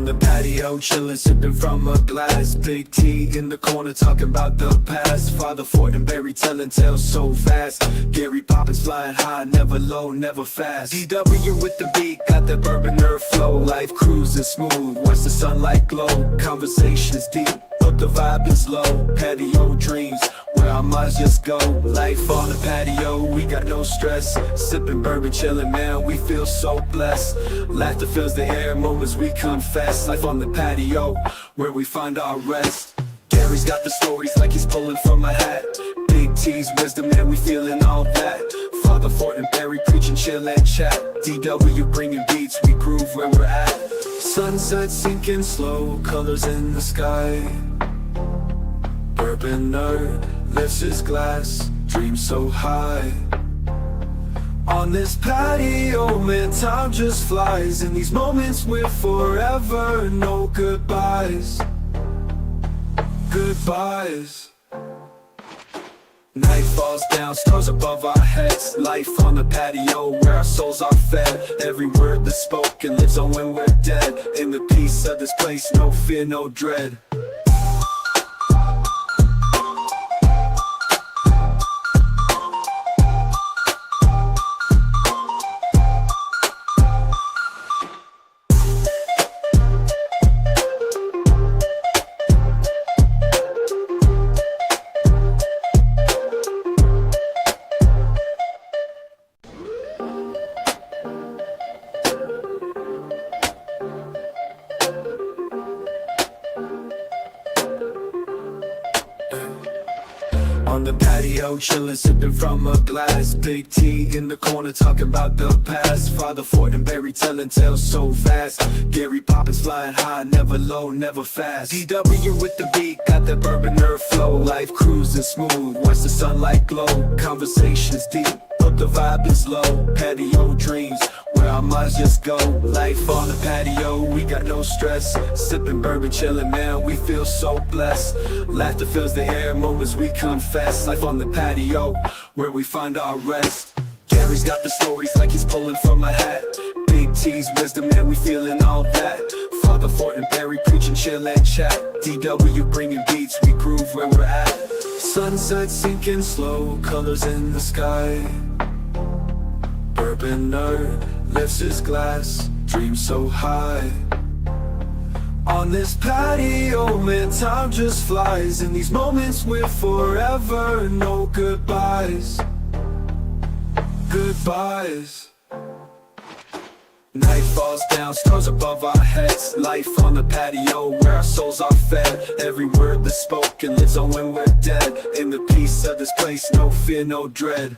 the patio, chillin', sipping from a glass. Big T in the corner, talking about the past. Father Fortenberry telling tales so fast. Gary Poppins flying high, never low, never fast. DW with the beat, got that bourbon nerve flow. Life cruising smooth, watch the sunlight glow. Conversations deep, but the vibe is low. Patio dreams, where our minds just go. Life on the patio, we got no stress. Sipping bourbon, chillin', man, we feel so blessed. Laughter fills the air, moments we confess. Life on the patio, where we find our rest. Gary's got the stories like he's pulling from a hat. Big T's wisdom, man, we feeling all that. Father Fortenberry preaching, chill and chat. DW bringing beats, we groove where we're at. Sunset sinking slow, colors in the sky. Bourbon nerd lifts his glass, dreams so high. On this patio, man, time just flies. In these moments we're forever, no goodbyes. Goodbyes. Night falls down, stars above our heads. Life on the patio, where our souls are fed. Every word that's spoken lives on when we're dead. In the peace of this place, no fear, no dread. On the patio, chillin', sipping from a glass. Big T in the corner, talking about the past. Father Fortenberry telling tales so fast. Gary Poppins flying high, never low, never fast. DW with the beat, got that bourbon nerve flow. Life cruising smooth, watch the sunlight glow. Conversations deep, but the vibe is low. Patio dreams, where our minds just go. Life on the patio, we got no stress. Sipping bourbon, chillin', man, we feel so blessed. Laughter fills the air, moments we confess. Life on the patio, where we find our rest. Gary's got the stories like he's pulling from a hat. Big T's wisdom, man, we feeling all that. Father Fortenberry preaching, chill and chat. DW bringing beats, we groove where we're at. Sunset sinking slow, colors in the sky. Bourbon nerd lifts his glass, dreams so high. On this patio, man, time just flies. In these moments we're forever, no goodbyes. Goodbyes. Night falls down, stars above our heads. Life on the patio, where our souls are fed. Every word that's spoken lives on when we're dead. In the peace of this place, no fear, no dread.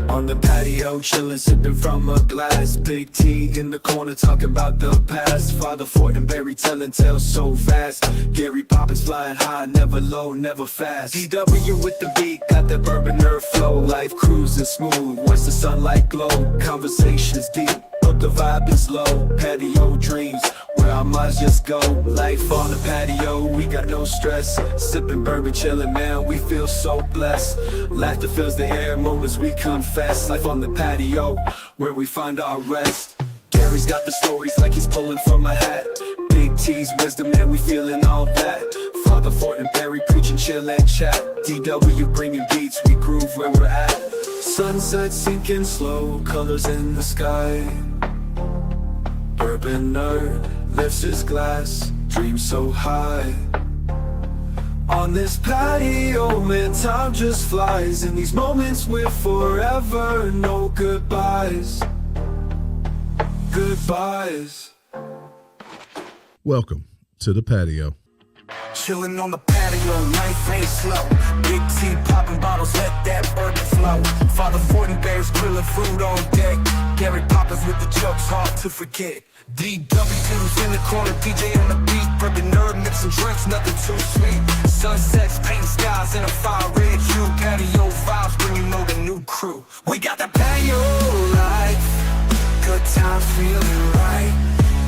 On the patio, chillin', sipping from a glass. Big T in the corner, talking about the past. Father Fortenberry telling tales so fast. Gary Poppins flying high, never low, never fast. DW with the beat, got that bourbon nerve flow. Life cruising smooth, watch the sunlight glow. Conversations deep, but the vibe is low. Patio dreams, where our minds just go. Life on the patio, we got no stress. Sipping bourbon, chillin', man, we feel so blessed. Laughter fills the air, moments we confess. Life on the patio, where we find our rest. Gary's got the stories like he's pulling from a hat. Big T's wisdom, man, we feeling all that. Father Fortenberry preaching, chill and chat. DW bringing beats, we groove where we're at. Sunset sinking slow, colors in the sky. Bourbon nerd lifts his glass, dreams so high. On this patio, man, time just flies. In these moments we're forever, no goodbyes. Goodbyes. Welcome to the patio. chillin' on the patio, life ain't slow. Big T popping bottles, let that bourbon flow. Father Fortenberry's grillin' food on deck. Gary Poppins with the jokes, hard to forget. DW's in the corner, DJ on the beat. Bourbon nerd, mixing drinks, nothing too sweet. Sunsets, paint skies in a fire red hue. Patio vibes when you know the new crew. We got the patio life, good times feeling right.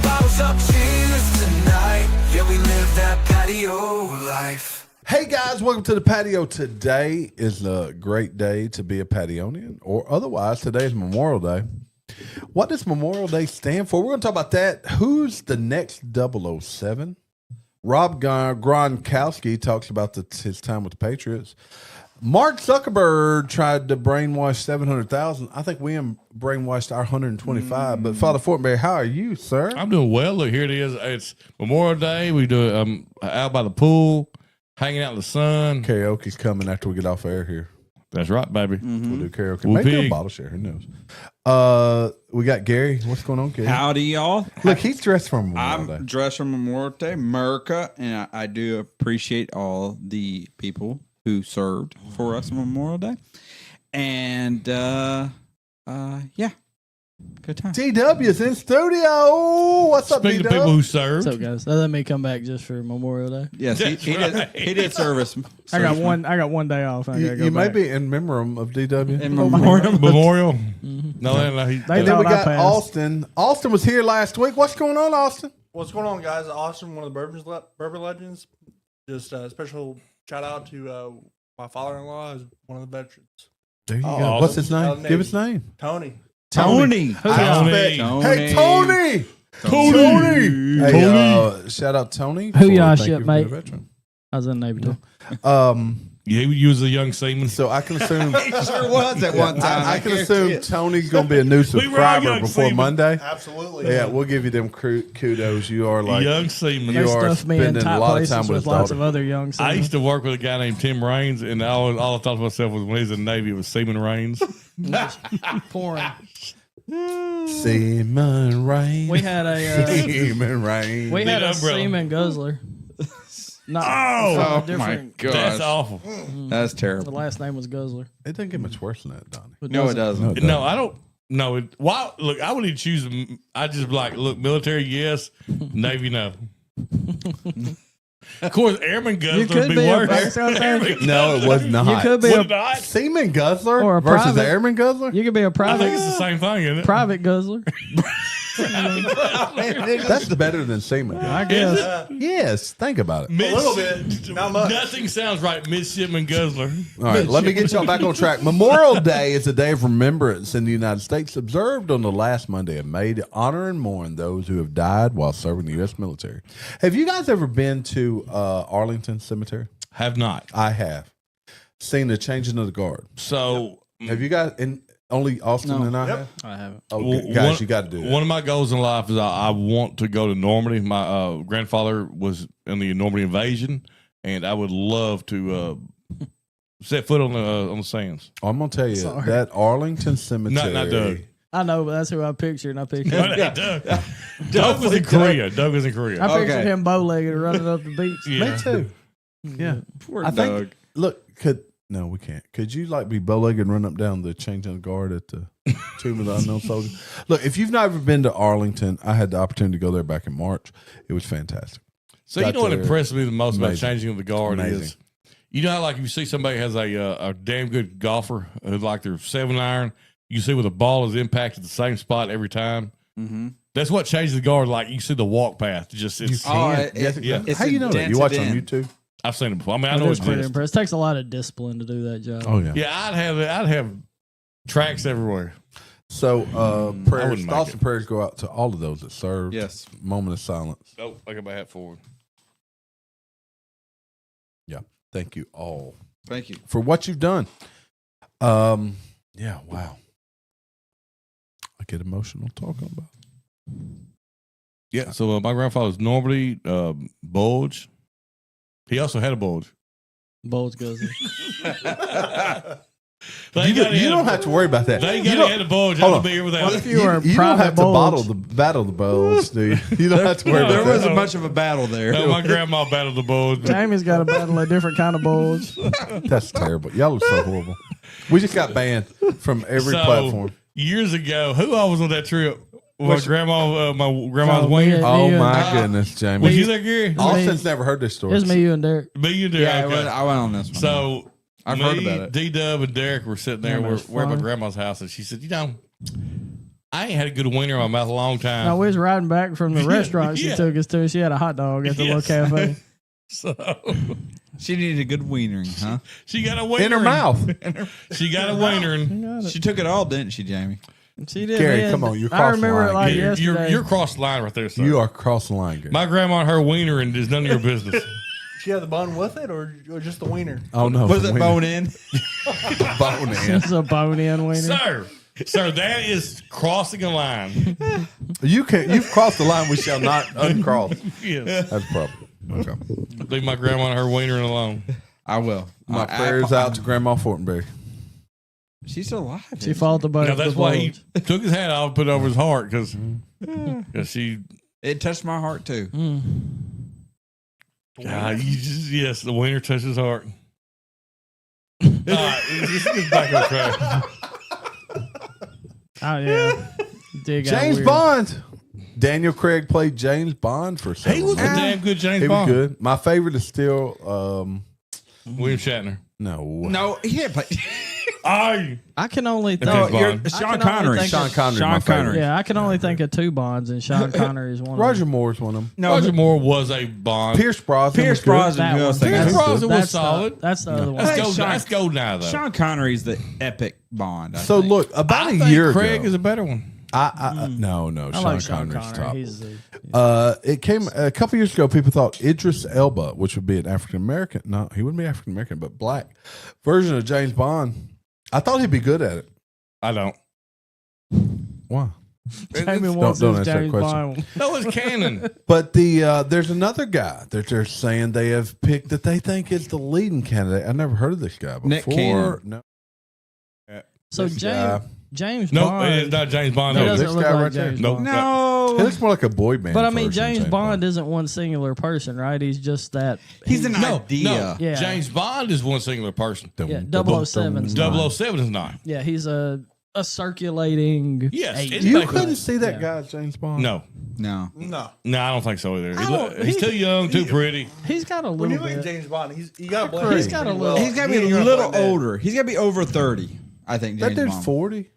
Bottles up, cheers tonight. Yeah, we live that patio life. Hey guys, welcome to the patio. Today is a great day to be a Pationian, or otherwise, today is Memorial Day. What does Memorial Day stand for? We're going to talk about that. Who's the next 007? Rob Gronkowski talks about his time with the Patriots. Mark Zuckerberg tried to brainwash 700,000. I think we brainwashed our 125. But Father Fortenberry, how are you, sir? I'm doing well. Look, here it is. It's Memorial Day. We do it out by the pool, hanging out in the sun. Karaoke's coming after we get off air here. That's right, baby. We'll do karaoke. We'll Maybe do a pig. bottle share. Who knows? We got Gary. What's going on, Gary? Howdy, y'all. Look, he's dressed for Memorial I'm Day. dressed for Memorial Day, America, and I do appreciate all the people who served for us on Memorial Day. And, yeah, good time. DW's in studio. What's up, Speaking DW? of people who served, What's up, guys? They let me come back just for Memorial Day. Yes, he did service. I got one day off. I gotta go You may back. be in memoriam of DW. In memoriam. Memorial. Mm-hmm. No, They And then thought we I got passed. Austin. Austin was here last week. What's going on, Austin? What's going on, guys? Austin, one of the bourbon legends. Just a special shout out to my father-in-law, who's one of the veterans. There you Oh, go. What's his awesome. name? Give his name. Tony. Tony. Tony. Hey, Tony. Tony. Hey, shout out Tony. Who for y'all thank ship, you for mate? being a veteran. I was in the Navy too. Yeah, he was a young seaman. So I can assume. He sure was at one time. I can assume Tony's going to be a new subscriber young before seamen. Monday. Absolutely. Yeah, we'll give you them kudos. You are like Young seaman. You They are stuffed me in spending a tight lot of time places with with his lots daughter. of other young I used seamen. to work with a guy named Tim Raines, and all I thought to myself was when he was in the Navy, it was Seaman Raines. Pouring. Seaman Rain. We had a Seaman Rain. we had a umbrella. seaman guzzler. Not Oh, from a my different. gosh. That's awful. That's The terrible. last name was Guzzler. It doesn't get much worse than that, Donnie. No, it doesn't. No, I don't. No, why? Look, I wouldn't choose. I just be like, look, military, yes, Navy, no. Of course, airman guzzler would could be be a worse. private- No, it was not. You could be Would a it not? Seaman Guzzler Or a versus private. Airman Guzzler? you could be a I think it's private the same thing, isn't it? private guzzler. That's better than Seaman. I guess. Yes, think about it. A little bit, not much. Nothing sounds right, midshipman guzzler. All right, let me get y'all back on track. Memorial Day is a day of remembrance in the United States, observed on the last Monday of May to honor and mourn those who have died while serving the U.S. military. Have you guys ever been to Arlington Cemetery? Have not. I have. Seen the changing of the guard. So, Have you guys? And only Austin and I have? I haven't. Okay, guys, you got to do that. One of my goals in life is I want to go to Normandy. My grandfather was in the Normandy invasion, and I would love to set foot on the sands. I'm going to tell you, Sorry. that Arlington Cemetery. Not Doug. I know, but that's who I pictured. And I pictured. No, it ain't Doug. Doug was in Korea. Doug was in Korea. I pictured Okay. him bow-legged running up the beach. Yeah. Me too. Yeah. Poor I think, Doug. look, no, we can't. Could you like be bow-legged and run up down the changing of the guard at the Tomb of the Unknown Soldier? Look, if you've never been to Arlington, I had the opportunity to go there back in March. It was fantastic. So you know what there. impressed me the most about Amazing. changing of the guard Amazing. is, you know how like if you see somebody has a damn good golfer who's like their 7-iron, you see where the ball is impacted the same spot every time. Mm-hmm. That's what changes the guard. Like you see the walk path. It's You can't. it- yeah. it's How you know that? You watch on dented in. YouTube? I've seen it before. I mean, I I know was it's pretty exists. impressed. Takes a lot of discipline to do that job. Oh yeah. Yeah, I'd have tracks everywhere. So I prayers, wouldn't make thoughts it. and prayers go out to all of those that served. Yes. Moment of silence. Oh, I got my hat forward. Yeah. Thank you all Thank you. for what you've done. Yeah. Wow. I get emotional talking about it. Yeah. So my grandfather's Normandy bulge. He also had a bulge. Bulge guzzler. They You gotta don't have- have to worry about that. They You got to don't- have the bulge hold out on. the beer What without if it. you were a You don't private have to bulge? battle the bulge, do you? You don't have to worry There about wasn't that. much of a battle there. No, my grandma battled the bulge. Jamie's got to battle a different kind of bulge. That's terrible. Y'all are so horrible. We just got banned from every platform. Years ago, who all was on that trip? My grandma's Oh, wiener. me Oh and- my goodness, Jamie. Was you there, Gary? Austin's never heard this story. It was me, you, and Derek. Me, you, Derek. Yeah, okay. I went on this one. So I've me, heard about it. D-Dub and Derek were sitting there. Yeah, We're that's at my funny. grandma's house, and she said, I ain't had a good wiener in my mouth a long time. No, we was riding back from the restaurant she Yeah. took us to. She had a hot dog at the little Yes. cafe. So She needed a good wienering, huh? she got a wiener in her mouth. She got a wiener. She took it all, didn't she, Jamie? She did. Gary, man. come on, you're I crossing the remember it line. like You're yesterday. you're across the line right there, sir. You are crossing the line, Gary. My grandma and her wiener, and is none of your business. She had the bone with it, or just the wiener? Oh no, Was it bone in? Bone in. It's a bone-in wiener. Sir, that is crossing a line. You've crossed the line. We shall not uncross. Yes. That's a problem. Okay. Leave my grandma and her wiener alone. I will. My prayers out to Grandma Fortenberry. She's still alive. She fought the boat. Now that's the why he bulge. took his hat off and put it over his heart because she. It touched my heart too. God, yes, the wiener touched his heart. All right, let's get back on track. Oh yeah. Dig out James weird. Bond. Daniel Craig played James Bond for He several was a years. damn good James He was Bond. good. My favorite is still William Shatner. no. No, he didn't play. I can only think. James you're Bond. Sean I can only Connery. think Sean of- Connery. Sean my favorite. Connery. Yeah, I can only think of two Bonds, and Sean Connery is one. Roger of them. Moore's one of them. No, Roger Moore was a Bond. Pierce Brosnan. Pierce was good. Brosnan. That who I was one. thinking Pierce of. Brosnan was That's solid. That's the other one. Hey, Let's Sean- go now, though. Sean Connery's the epic Bond. I So think. look, about I a think year Craig ago, is a better one. no, I Sean like Sean Connery's Connery. top. He's the, It came a couple years ago. People thought Idris Elba, which would be an African American, no, he wouldn't be African American, but black version of James Bond. I thought he'd be good at it. I don't. Why? Jamie wants don't his answer that James question. Bond. No, it's canon. But there's another guy that they're saying they have picked that they think is the leading candidate. I never heard of this guy before. Nick Cannon. No, So This guy. James No, Bond. it's not James Bond. He No, doesn't this look guy like right there. James Nope. Bond. he no, looks more like a boy band. But I mean, version of James Bond isn't one singular person, right? He's just that. he's an no, idea. Yeah. James Bond is one singular person. Yeah, 007 's not. 007 is not. Yeah, he's a circulating. Yes, agent. it's You like couldn't that. see that Yeah. guy as James Bond. No, No, No. I don't think so either. don't- He's too young, too pretty. He's got a When you little look at bit. James Bond, you got to blend. He's in got a pretty little- well. he's got to be You a gotta little blend in. older. He's got to be over 30. I think. That James dude's Bond. 40.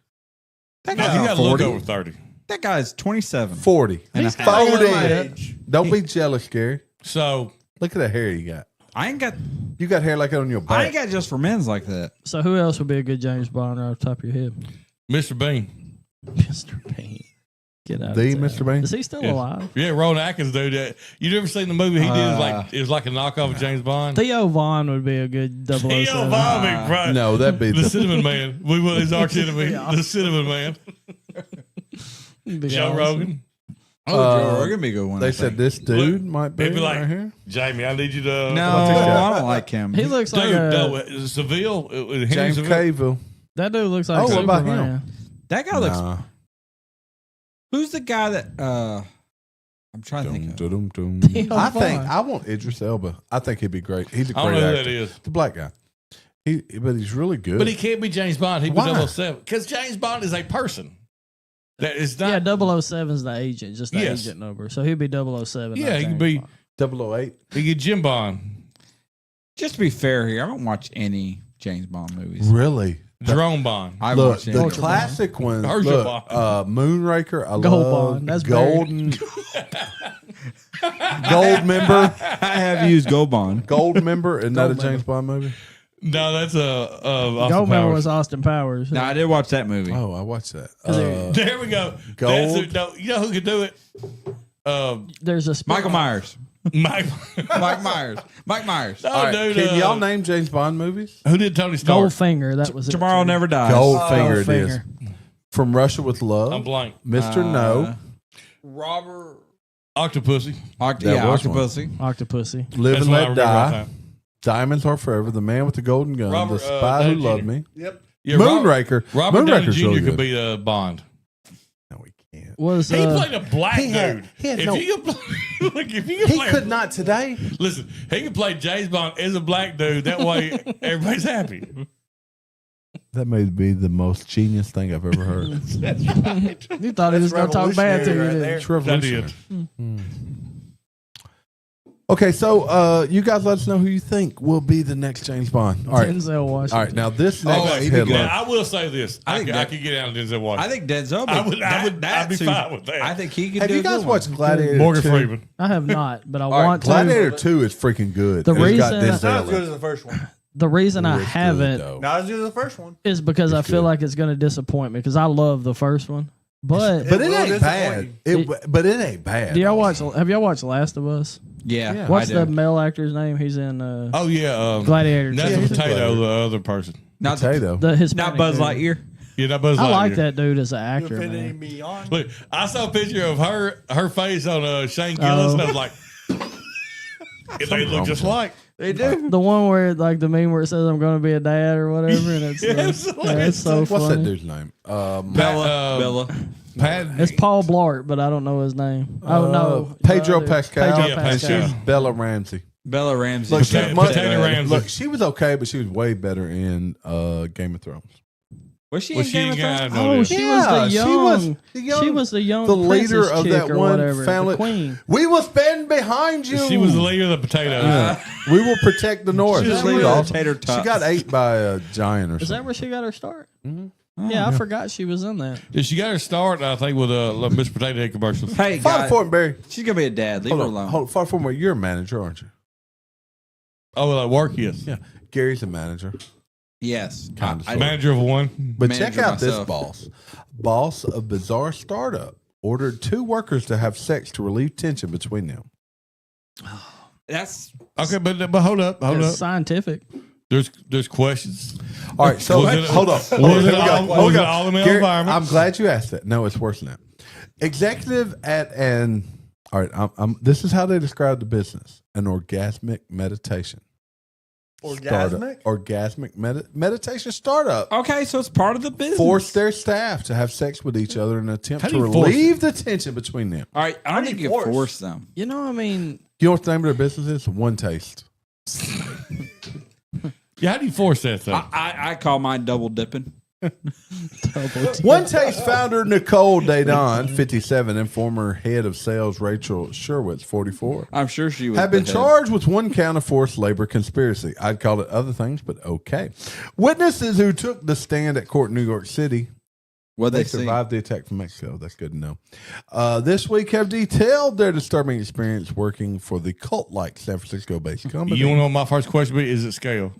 That No, guy's you got to look 40? over 30. That guy's 27. 40. And He's a got a half. little 40. bit. Don't be jealous, Gary. So Look at that hair you got. I ain't got. You got hair like that on your I back. ain't got just for men's like that. So who else would be a good James Bond right off the top of your head? Mr. Bean. Mr. Bean. Get out. The of town. Mr. Bean? Is he still Yeah. alive? Yeah, Rowan Atkins dude. You never seen the movie he did? It was like a knockoff of James Bond. Theo Vaughn would be a good 007. Theo Von, big bro. No, that'd be The the. Cinnamon Man. We will. He's our enemy. Yeah. The Cinnamon Man. He'd be Joe awesome. Rogan. Oh, Joe Rogan be a good one. They I said think. this dude Look, might be they'd be like, right here. Jamie, I need you to. No, this guy? I don't like him. He looks Dude, like a. no, Seville. Henry James Seville. Cavill. That dude looks like Oh, what about Superman. him? That guy looks. Nah. Who's the guy that? I'm trying to think. Dum, Of. dum, dum. Theo I think Vaughn. I want Idris Elba. I think he'd be great. He's a I don't great know who actor. that is. The black guy. But he's really good. But he can't be James Bond. He'd be Why? 007. Because James Bond is a person. That is not. Yeah, 007 is the agent, just the Yes. agent number. So he'd be 007. Yeah, not he could James be. Bond. 008. He get Jim Bond. Just to be fair here, I don't watch any James Bond movies. Really? Jerome Bond. I Look, watch the any. Ultra classic ones. Ultra Look, Bond. Moonraker. I Gold love Bond, that's golden. Gold member. I have used Go Bond. Gold member. Isn't that a Gold James Bond movie? No, that's Austin Goldmember Powers. was Austin Powers. No, I did watch that movie. Oh, I watched that. There we go. Gold. That's it. No, you know who could do it? There's a Michael Myers. Mike. Mike Myers. Mike Myers. Oh, all right, dude, can y'all name James Bond movies? who did Tony Stark? Goldfinger. That was it. Tomorrow Never Dies. Goldfinger it is. Goldfinger. From Russia with Love. I'm blank. Mr. No. Robert. Octopussy. Yeah, was one. Octopussy. Octopussy. Live That's and what I Let remember all the Die. time. Diamonds Are Forever. The Man with the Golden Gun. Robert, the Spy Who Downey Loved Jr. Me. Yep. Yeah, Moonraker. Robert Downey Moonraker's Jr. really could good. be Bond. No, he can't. Was He played a black dude. He had if no- you could play, look, if you could He play, could not today. listen. He could play James Bond as a black dude. That way, everybody's happy. That may be the most genius thing I've ever heard. You thought he was going to talk bad to you. Revolutionary right didn't there. you? It's revolutionary. Okay, so you guys let us know who you think will be the next James Bond. All right. Denzel Washington. All right, now this next he'd be good. headline. Now, I will say this: I think could that- get out of Denzel Washington. I think Denzel. I'd be fine with that. I think he could. Have do you a guys good watched one. Gladiator Morgan 2? Freeman. I have not, but I All right, want to. Gladiator 2 is freaking good. The It's got reason- It's not as Denzel good in as it. the first one. The reason I It's good, haven't though. Not as good as the first one. is because I feel good. like it's going to disappoint me because I love the first one. But But It it will ain't disappoint bad. But it ain't bad. do y'all watch? Have y'all watched Last of Us? Yeah. What's I the do. male actor's name? He's in Oh yeah, Gladiator. That's Yeah, a he's a potato. Gladiator. The other person. Not Potato. The Hispanic Not Buzz dude. Lightyear. Yeah, that Buzz I Lightyear. like that dude as an You actor. Infinity Man. Beyond. Look, I saw a picture of her face on Shane Gillis, and I was like, they look just like. They do. The one where like the meme where it says I'm going to be a dad or whatever, and it's Yes, it's so What's that funny. dude's name? Bella. Pat. It's Paul Blart, but I don't know his name. Oh no, Pedro the other- Pascal. Pedro Yeah, Pascal. Pascal. Bella Ramsey. Bella Ramsey. Look, she's Potato- much, Potato Ramsey. look, she was okay, but she was way better in Game of Thrones. Was she Was in she Game in of Game Thrones? of Oh, Thrones? she Yeah, was the she young. was the young- She was the young. The leader princess of chick that or one whatever, family. the queen. We will stand behind you. She was the leader of the potatoes. Yeah. We will protect the North. She was She leader was of the awesome. tater She tots. got ate by a giant or Is that something. where she got her start? Mm-hmm. Yeah, I forgot she was in that. Did she got her start? I think with Mr. Potato Head commercials. Hey, Father guys, Fortenberry. she's gonna be a dad. Leave her alone. Hold on. Father Fortenberry, you're a manager, aren't you? Oh, like work, yes. Yeah. Gary's a manager. Yes, Kind of, I- sort of. Manager of one. But Manager check out this myself. boss. Boss of bizarre startup ordered 2 workers to have sex to relieve tension between them. That's Okay, but hold up, hold It's up. scientific. There's questions. All right, so Was it- hold on. was it Here we all- go. was it all in the Gary, environment? I'm glad you asked that. No, it's worse than that. Executive at an all right. This is how they describe the business: an orgasmic meditation. Orgasmic? Orgasmic meditation startup. okay. So it's part of the business. Force their staff to have sex with each other in an attempt How to do you force relieve the tension between them. All right, I don't do think you you can force? force them. You know, I mean, You know what the name of their business is? One Taste. Yeah, how do you force that though? I call mine double dipping. One Taste founder Nicole Dadon, 57, and former head of sales Rachel Sherwitz, 44. I'm sure she was. Have been the head. charged with 1 count of forced labor conspiracy. I'd call it other things, but okay. Witnesses who took the stand at court in New York City, What they they see? survived the attack from Mexico. That's good to know. This week have detailed their disturbing experience working for the cult-like San Francisco-based company. You want to know what my first question be? Is it scale?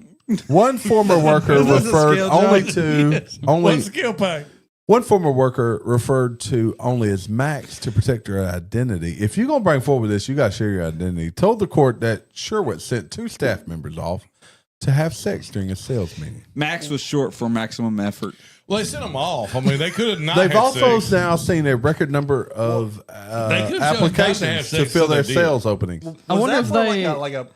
One former worker Is this a referred scale only job? to only What's the scale pay? one former worker referred to only as Max to protect her identity. If you're gonna bring forward this, you got to share your identity. Told the court that Sherwood sent 2 staff members off to have sex during a sales meeting. Max was short for maximum effort. Well, they sent them off. I mean, they could have not. They've had also sex. now seen a record number of They could've chose not to have applications to sex, fill so their they did. sales openings. I wonder that if for they- like a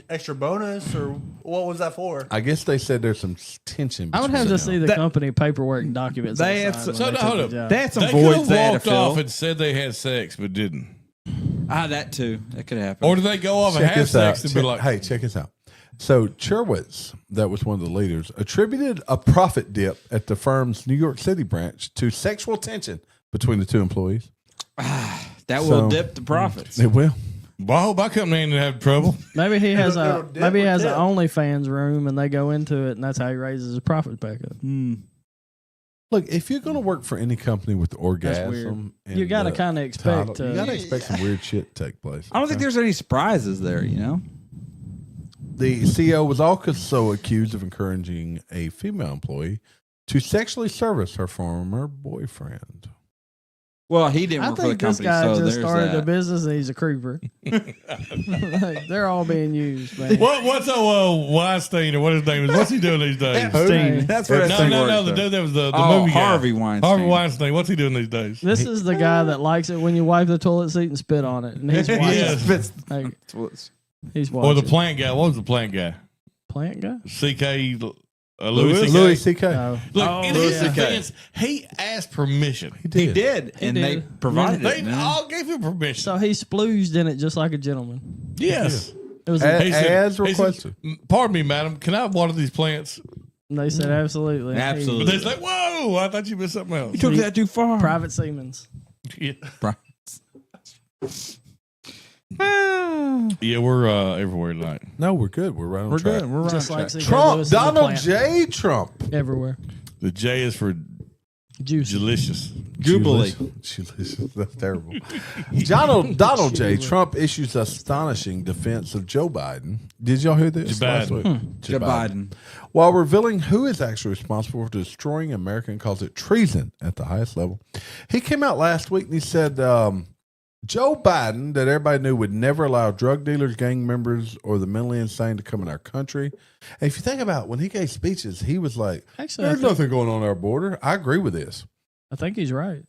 extra bonus or what was that for? I guess they said there's some tension. I would have between to see them. the That- company paperwork and documents. They they had signed some- when So, they no, took hold the up. job. They had some They voids could they had have to walked fill. off and said they had sex, but didn't. That too. That could happen. Or did they go off and Check have this out. sex and be like, Hey, check this out. So Cherwitz, that was one of the leaders, attributed a profit dip at the firm's New York City branch to sexual tension between the 2 employees. that will So- dip the profits. It will. well, I hope my company ain't have trouble. Maybe he has It'll a dip maybe he or has an tip. OnlyFans room and they go into it and that's how he raises his profit back up. Look, if you're going to work for any company with weird. orgasm, You got to kind of expect. you got to expect some weird shit to take place. I don't think there's any surprises there. You know. The CEO was also accused of encouraging a female employee to sexually service her former boyfriend. Well, he didn't I work for the think this company, guy so just there's started a that. business and he's a creeper. Like, they're all being used, man. What's Weinstein or what his name is? What's he doing these days? Epstein. That's what No, Epstein no, works the for. dude that was the Oh, movie guy. Harvey Weinstein. Harvey Weinstein. What's he doing these days? This is the guy that likes it when you wipe the toilet seat and spit on it, and he's watching. Yes. Like, he's Or watching. the plant guy. What was the plant guy? plant guy. CK Louis C.K. No. Look, in his yeah. defense, he asked permission. He did, and they did. provided They it. man. all gave him permission. So he splooged in it just like a gentleman. Yes. It was. As- He said- As he said, requested. Pardon me, madam. Can I water these plants? They said absolutely. Absolutely. But they're like, whoa, I thought you meant something else. You took that too far. He- private Siemens. Yeah, We're yeah, we're everywhere tonight. No, we're good. We're right on track. good. We're right. Just like CK Trump, Lewis is a Donald plant. J. Trump. Everywhere. The J is for Juicy. delicious. Jubilee. Delicious. That's terrible. Donald J. Trump issues astonishing defense of Joe Biden. Did y'all hear this? Joe last Biden. week? Joe Biden. While revealing who is actually responsible for destroying America and calls it treason at the highest level. He came out last week and he said Joe Biden, that everybody knew would never allow drug dealers, gang members, or the mentally insane to come in our country. And if you think about it, when he gave speeches, he was like, Actually, there's nothing going on our border. I agree with this. I think he's right.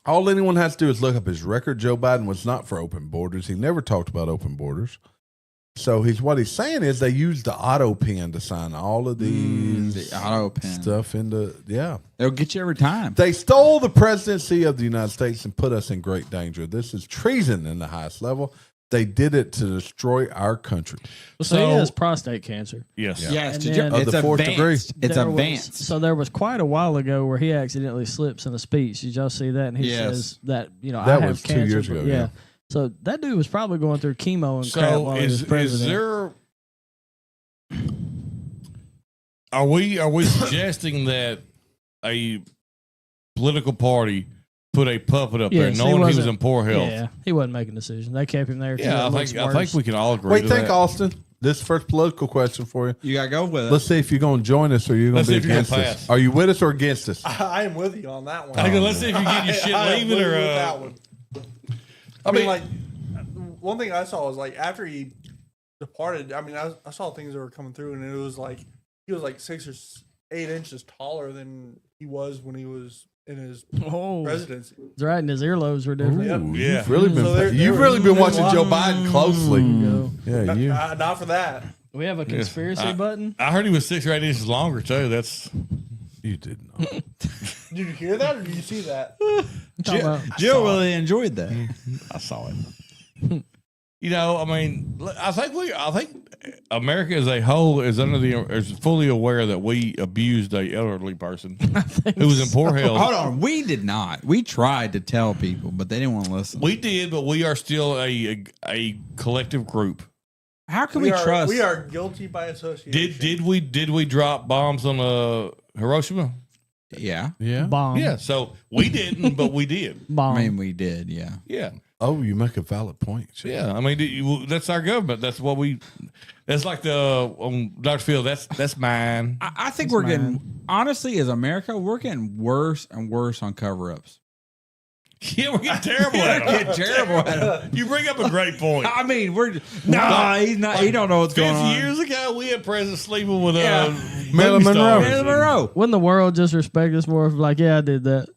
All anyone has to do is look up his record. Joe Biden was not for open borders. He never talked about open borders. So what he's saying is they used the auto pen to sign all of these The auto pen. stuff into They'll get you every time. They stole the presidency of the United States and put us in great danger. This is treason in the highest level. They did it to destroy our country. So he So- has prostate cancer. Yes. Yes, And to then- Of it's the fourth advanced. degree. It's There was- advanced. So there was quite a while ago where he accidentally slips in a speech. Did y'all see that? And he Yes. says that, I That have was 2 cancer. years but- ago, yeah. So that dude was probably going through chemo and crap So while he was is president. there? Are we suggesting that a political party put a puppet up there, Yes, knowing he was wasn't- in poor health? Yeah, he wasn't making decisions. They kept him there. 'cause Yeah, it looks I think worse. we can all agree. Wait, to think, that. Austin. This first political question for you. You got to go with it. Let's see if you're going to join us or you're going Let's to see be if you're against gonna us. pass. Are you with us or against us? I am with you on that one. I think let's see if you get your shit I am leaving with or. you with that one. I mean, mean, like, one thing I saw was like after he departed. I mean, I saw things that were coming through, and it was like he was like 6 or 8 inches taller than he was when he was in his Oh, presidency. that's right. And his earlobes were different. Yep. Ooh, Yeah. You've really been, So there you've was- really been there watching was- Joe Biden closely. Go. Yeah, you. Not for that. We have a conspiracy button. I heard he was 6 or 8 inches longer too. That's You did not. Did you hear that or did you see that? Talking about- Jill really enjoyed that. I saw it. I mean, I think America as a whole is fully aware that we abused a elderly person who was in poor health. Hold on. We did not. We tried to tell people, but they didn't want to listen. We did, but we are still a collective group. How can we trust? We are guilty by association. Did we drop bombs on Hiroshima? Yeah. Yeah. Bomb. Yeah, so we didn't, but we did. Bomb. I mean, we did. Yeah. Yeah, Oh, you make a valid point. yeah. I mean, that's our government. That's what we. That's like the on Dr. Phil. That's mine. I think we're getting, honestly, as America, we're getting worse and worse on cover ups. Yeah, we're getting terrible at it. Getting terrible at it. You bring up a great point. I mean, he's not. He don't know what's 50 going on. years ago, we had presidents sleeping with Yeah. Marilyn movie Monroe. stars. Marilyn Monroe. Wouldn't the world just respect us more if like, yeah, I did that?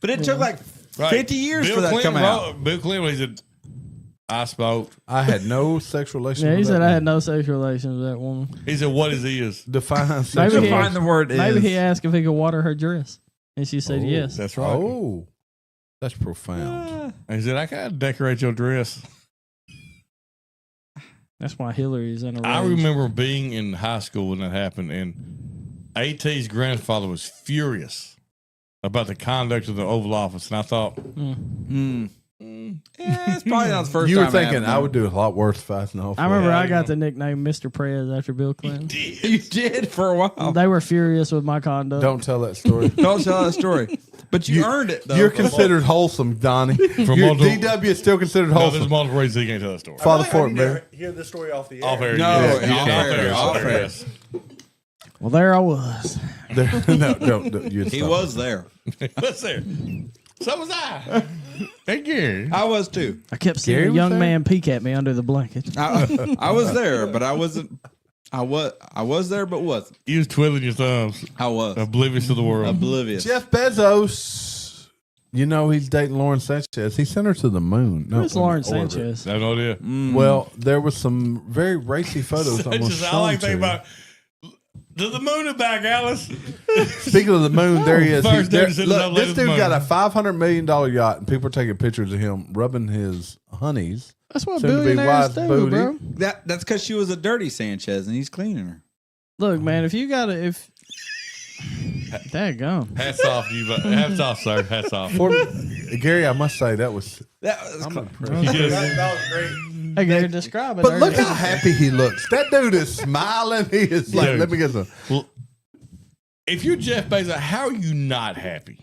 But it took like Right. 50 years Bill for that to Clinton come out. Bill Clinton, he said, "I smoked." I had no sexual relations. Yeah, he with said that I man. had no sexual relations with that woman. He said, "What is his?" Define Maybe sexual he- Define relations. the word Maybe is. he asked if he could water her dress, and she said yes. That's right. Oh, that's profound. He said, "I gotta decorate your dress." That's why Hillary's in a rage. I remember being in high school when that happened, and AT's grandfather was furious about the conduct of the Oval Office, and I thought, Yeah, it's probably not the first You were time. it thinking happened. I would do a lot worse if I was in the I remember Yeah, I you got know. the nickname Mr. Prez after Bill Clinton. You did for a while. They were furious with my conduct. Don't tell that story. Don't tell that story. But you earned it, though. You're considered wholesome, Donnie. Your multiple- DW is still considered "No, there's wholesome. multiple reasons you can't tell that story." Father I need to Fortenberry. hear the story off the air. Off air, No, yes. yeah, Yeah, off air, off off air, air. yes. Well, there I was. No, don't. You He stop. was there. What's there? So was I. Thank you. I was too. I kept seeing Gary a was young there? man peek at me under the blanket. I was there, but I wasn't. I was there, but wasn't. You was twiddling your thumbs, I was oblivious to the world. oblivious. Jeff Bezos. You know he's dating Lauren Sanchez. He sent her to the moon. No, Who's in Lauren orbit. Sanchez? I have no idea. Well, there was some very racy photos. I'm gonna Sanchez, I show like them thinking to about To the moon and back, Alice. Speaking of the moon, there he is. First There- dude said no look, this later dude than got a moon. $500 million yacht, and people are taking pictures of him rubbing his honeys. That's what Soon to be billionaires wife's do, booty. bro. That's because she was a dirty Sanchez, and he's cleaning her. Look, man, if you got to, if daggum. Hats off, you. Hats off, sir. Hats off. Gary, I must say that was. That was I'm cl- impressed. That was great. Hey, Gary, describe it. But look how happy he looks. That dude is smiling. He is like, Dude. let me get some. Well, if you're Jeff Bezos, how are you not happy?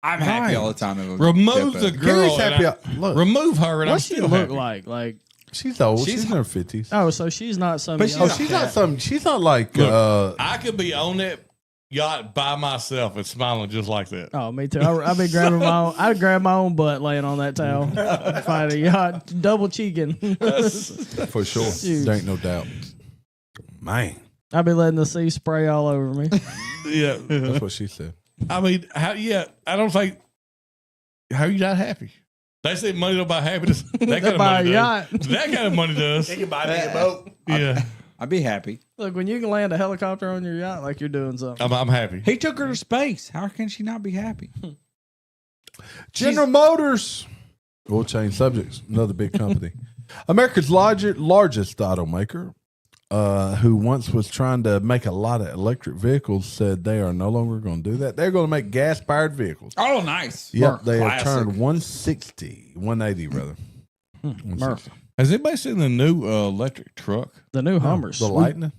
I'm happy all the time. Remove the girl. Gary's happy. and Look, remove her, and I'm What's she still look happy. like? Like, she's old. She's She's- in her 50s. oh, so she's not some. But she's Oh, young she's cat. not some. She's not like. Look, I could be on that yacht by myself and smiling just like that. Oh, me too. I'd be grabbing my own. I'd grab my own butt laying on that towel. Find a yacht, double cheeking. for sure. Shoot. There ain't no doubt. Man, I'd be letting the sea spray all over me. Yeah, that's what she said. I mean, how? Yeah, I don't think. How are you not happy? They say money don't buy happiness. That kind They of buy money a does. yacht. That kind of money does. They can buy me a boat. Yeah, I'd be happy. Look, when you can land a helicopter on your yacht, like you're doing something. I'm happy. He took her to space. How can she not be happy? General Motors. We'll change subjects. Another big company. America's largest automaker, who once was trying to make a lot of electric vehicles, said they are no longer going to do that. They're going to make gas-powered vehicles. Oh, nice. Yep, they have Classic. turned 180 rather. 160. Has anybody seen the new electric truck? The new Hummers. The Lightning?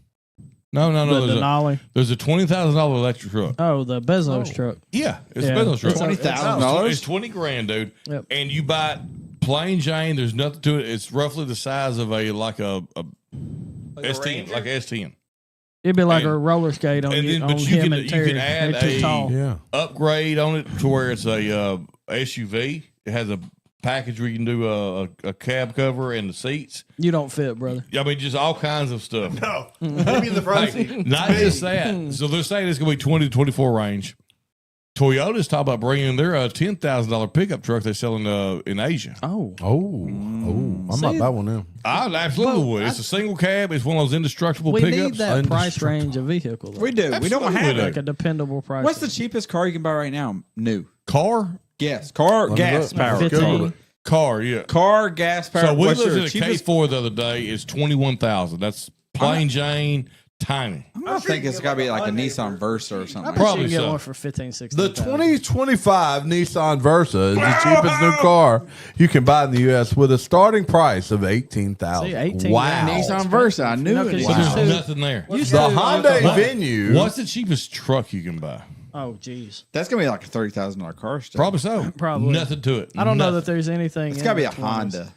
No. The There's a, Denali. there's a $20,000 electric truck. Oh, the Bezos truck. Yeah, it's Yeah. a business truck. It's a- $20,000? It's $20,000, dude. Yep. And you buy it plain Jane. There's nothing to it. It's roughly the size of a Like a S10, Ranger? like a S10. It'd be like And- a roller skate on, and then- on but you him can- and you Terry. can add They're too a- tall. Yeah. Upgrade on it to where it's a SUV. It has a package where you can do a cab cover and the seats. You don't fit, brother. I mean, just all kinds of stuff. No, maybe in the front Like, seat. not just that. So they're saying it's going to be 20 to 24 range. Toyota's talking about bringing their $10,000 pickup truck they sell in Asia. Oh. I might See, buy one now. I absolutely would. It's a single cab. It's one of those indestructible We pickups. need that price Indestructible. range of vehicle. Though. We do. We don't Absolutely have we it. Like a dependable price. What's the range. cheapest car you can buy right now? New. Car? Yes. Car, What gas is it? powered. 15. Car, yeah. Car, gas powered. So we What's looked your at a cheapest? K4 the other day. It's 21,000. That's plain Jane, tiny. I think it's got to be like a Nissan Versa or something. I like bet Probably you can get so. one for 15, 16. The 2025 Nissan Versa is the cheapest new car you can buy in the U.S. with a starting price of $18,000. See, 18 Wow. grand. Nissan Versa. I knew No, it. 'cause But you there's too. nothing there. Used The to- Hyundai What- Venue. What's the cheapest truck you can buy? Oh, jeez. That's going to be like a $30,000 car still. Probably so. Probably. Nothing to it. I don't know that Nothing. there's anything. It's in got to be the a 20s. Honda.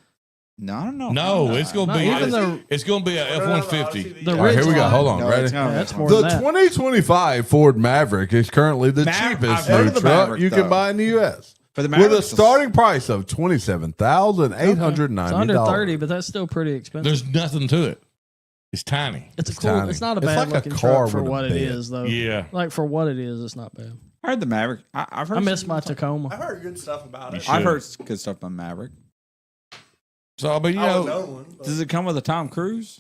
No, I don't know. No, it's going to No, be. even It's, the- it's going to be a F-150. The All right, here we go. Ridgeline. Hold on. No, Ready? it's not. Yeah, that's more The than that. 2025 Ford Maverick is currently the I've cheapest heard new of the truck Maverick, you can though. buy in the U.S. For the with a Maverick, starting price of $27,890. It's under 30, but that's still pretty expensive. There's nothing to it. It's tiny. It's a It's cool. tiny. It's not a It's bad like a looking car truck for with a what it bed. is, though. Yeah. Like for what it is, it's not bad. I heard the Maverick. I've heard. I miss some- my I've Tacoma. heard good stuff about it. You I've should. heard good stuff about Maverick. So, I mean, you I don't know, know one. but- Does it come with a Tom Cruise?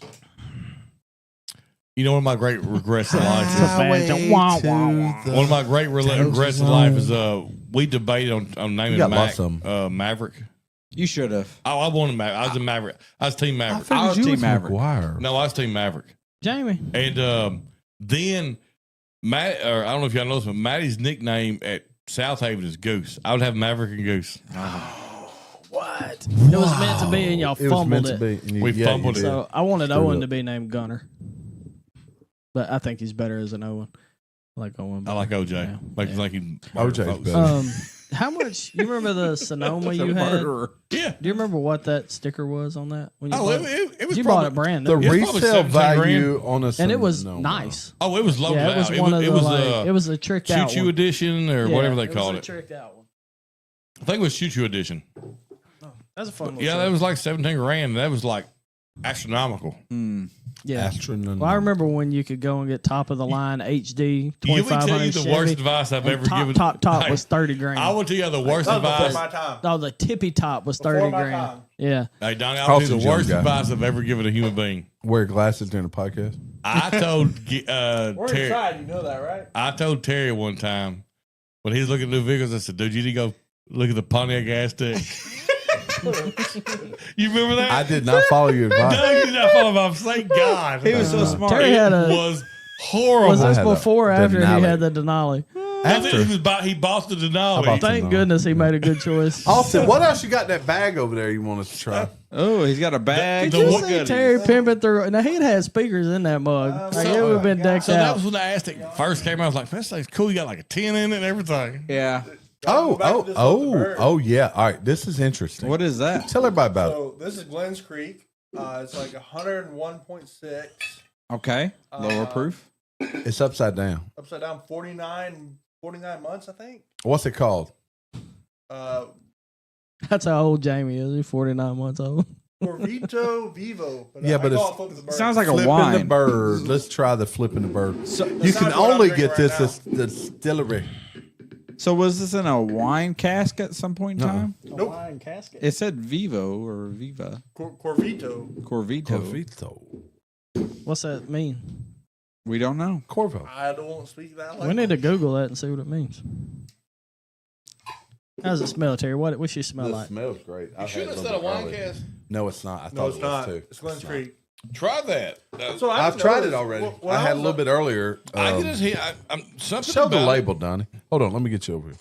one of my great regrets in life is Highway Wah, wah, wah. one of my great regrets in life is we debated on naming You got Mac, lots of Maverick. You should have. Oh, I wanted Maverick. I was a Maverick. I was Team I Maverick. figured was you Team was Maverick. McGuire. No, I was Team Maverick. Jamie. And then Matt, or I don't know if y'all know this, but Maddie's nickname at South Haven is Goose. I would have Maverick and Goose. What? It was meant to be, and y'all It was fumbled meant to it. be. and We you fumbled did. it. So I wanted Screwed Owen up. to be named Gunner, but I think he's better as an Owen. I like Owen. I like OJ. Yeah. Like, Yeah. like he OJ's better. How much? You remember the Sonoma He's a you had? murderer. Yeah. Do you remember what that sticker was on that? When you Oh, bought it was you probably, bought it brand The new, It's probably resale 17 value on a and it was no, nice. Oh, it was loaded Yeah, it was out. one of it the was like, it was a tricked out Choo Choo one. Edition or Yeah, whatever they it called was it. a tricked out one. I think it was Choo Choo Edition. That's a fun. Little Yeah, truck. that was like 17 grand. That was like astronomical. Yeah. Astronomical. Well, I remember when you could go and get top of the line HD You let me tell 2500 you the Chevy, worst advice I've and ever top, given. Top Hey, was 30 grand. I will tell you the worst That was before advice. my time. Oh, the tippy top was Before 30 my grand. time. Yeah. Hey, Donnie, I'll tell you Austin's the worst young guy. advice I've ever given a human being. Wear glasses during a podcast. I told We're Terry. inside, you know that, right? I told Terry one time when he was looking at new vehicles, I said, dude, you need to go look at the Pontiac Aztec. You remember that? I did not follow your advice. No, you did not follow him. Thank God. He was so smart. Terry had a. was horrible. Was this I had a before or after he Denali. had the Denali? I think he bought the Denali. bought the- Thank Denali. goodness he made a good choice. Austin, what else you got in that bag over there you want us to try? Oh, he's got a bag. The Did you what see goodies? Terry pimping through? Now he'd had speakers in that mug. Like it would have been decked So that out. was when the Aztec first came out. I was like, this thing's cool. You got like a 10 in it and everything. Yeah. Oh, yeah. All right, this is interesting. What is that? Tell everybody about it. So this is Glens Creek. It's like 101.6. Okay. Lower proof. It's upside down. Upside down 49 months, I think. What's it called? That's how old Jamie is. He's 49 months old. Corvito Vivo. But, Yeah, but I call it's- it Flip of the Bird. Sounds like a Flipping the wine. bird. Let's try the flipping the bird. So, You can not what I'm only drinking get right this now. at distillery. so was this in a wine cask at some point in Nuh-uh. time? Nope. Wine casket. It said Vivo or Viva. Corvito. Corvito. Corvito. What's that mean? We don't know. Corvo. I don't speak that language. We need to Google that and see what it means. How does it smell, Terry? What should it smell This like? smells great. I've Sure, had that's a not a little wine bit earlier. cast. No, it's not. I No, thought it's it was not. too. It's Glens not. Creek. Try that. So I I've just tried it noticed already. when I had a was little bit earlier. I can just hear. I'm something Show the about label, Donnie. Hold on. Let me get you over here.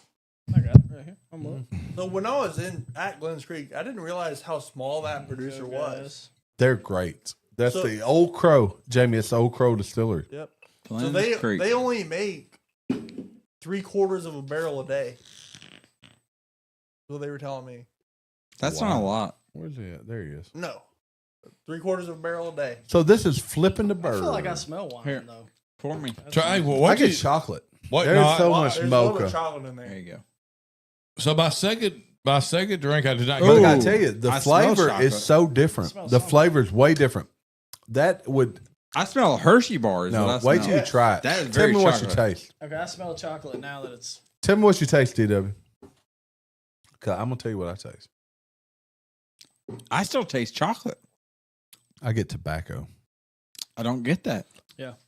I got it right here. I'm up. So when I was at Glens Creek, I didn't realize how small that producer was. They're great. That's So- the Old Crow. Jamie, it's the Old Crow Distillery. Yep. Glens So they Creek. they only make 3/4 of a barrel a day. That's what they were telling me. That's Wow. not a lot. Where's he at? There he is. No, 3/4 of a barrel a day. So this is flipping the I bird. feel like I smell wine Here. though. Pour me. Try. Well, I what get you, chocolate. what? There's No, so Well, much there's a little bit mocha. of chocolate in there. There you go. so my second drink, I did not. But I get gotta tell you, the I smell flavor chocolate. is so different. Smells The so flavor is way different. That would I smell Hershey bars. no. Wait till you try it. That is Tell very me what you chocolate. taste. Okay, I smell chocolate now that it's. Tell me what you taste, DW. Cause I'm gonna tell you what I taste. I still taste chocolate. I get tobacco, I don't get that.